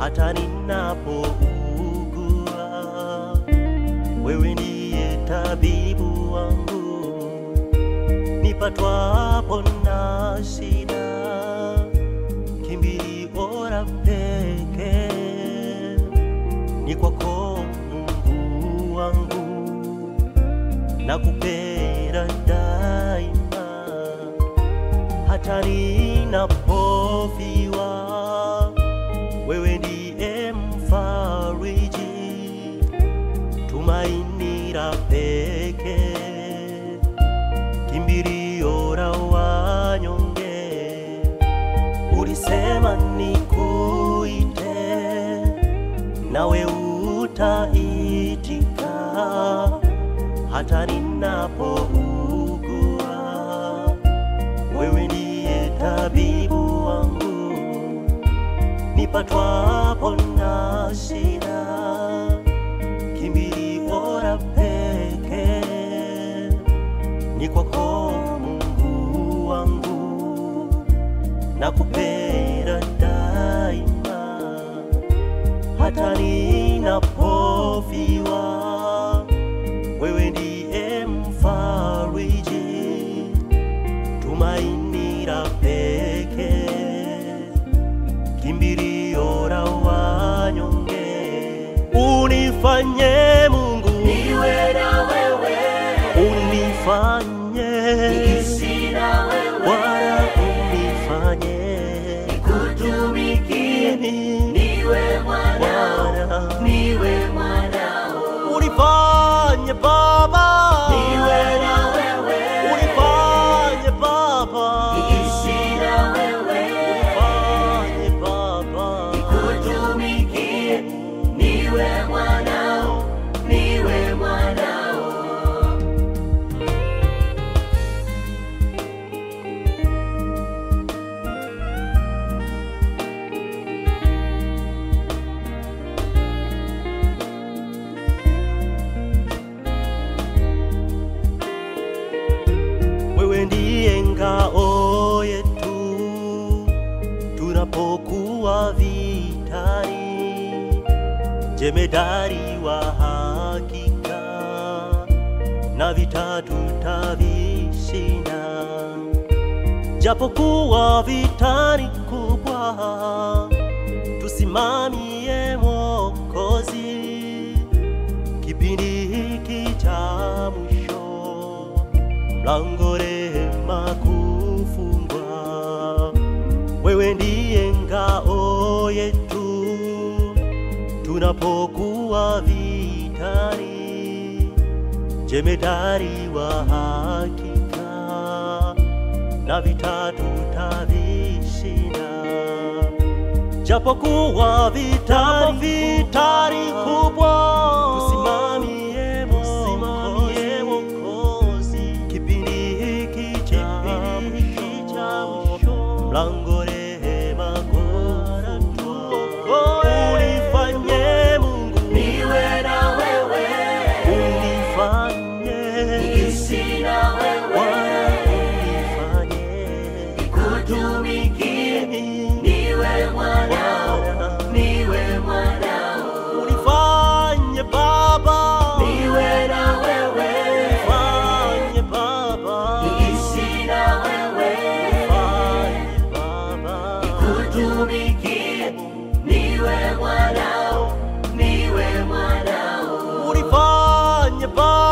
hata ninapougua. Wewe ndiye tabibu wangu, nipatwapo na shida, kimbilio la pekee ni kwako Mungu wangu, nakupenda daima, hata ninapofiwa. Wewe ndiye mfariji, tumaini la pekee, kimbilio la wanyonge. Ulisema nikuite, nawe utaitika, hata ninapougua. Wewe ndiye tabibu wangu, nipatwapo na shida, kimbilio la pekee ni kwako Mungu wangu, nakupenda daima, hata ninapofiwa. Wewe ndiye mfariji, tumaini la pekee, kimbilio la wanyonge. Unifanye Mungu niwe na wewe, unifanye niishi na wewe, Bwana unifanye nikutumikie, niwe mwanao, niwe mwanao. Unifanye Baba, niwe na wewe, unifanye Baba, niishi na wewe, unifanye Baba, nikutumikie, niwe mwanao, niwe mwanao. wewe ndiye ngao yetu tunapokuwa vitani, jemedari wa hakika, na vita tutavishinda. Japokuwa vitani kubwa, tusimamie Mwokozi, kipindi hiki cha mwisho, mlango rehema kufungwa. Wewe ndiye ngao yetu tunapokuwa vitani, jemedari wa hakika, na vita tutavishinda. Japokuwa vitani kubwa, tusimamie Mwokozi, kipindi hiki cha mwisho, mlango rehema kufungwa. Unifanye Mungu niwe na wewe, unifanye niishi na wewe, unifanye nikutumikie, niwe mwanao, niwe mwanao. unifanye Baba, niwe na wewe, unifanye Baba, niishi na wewe, unifanye Baba, nikutumikie, niwe mwanao, niwe mwanao. unifanye Baba.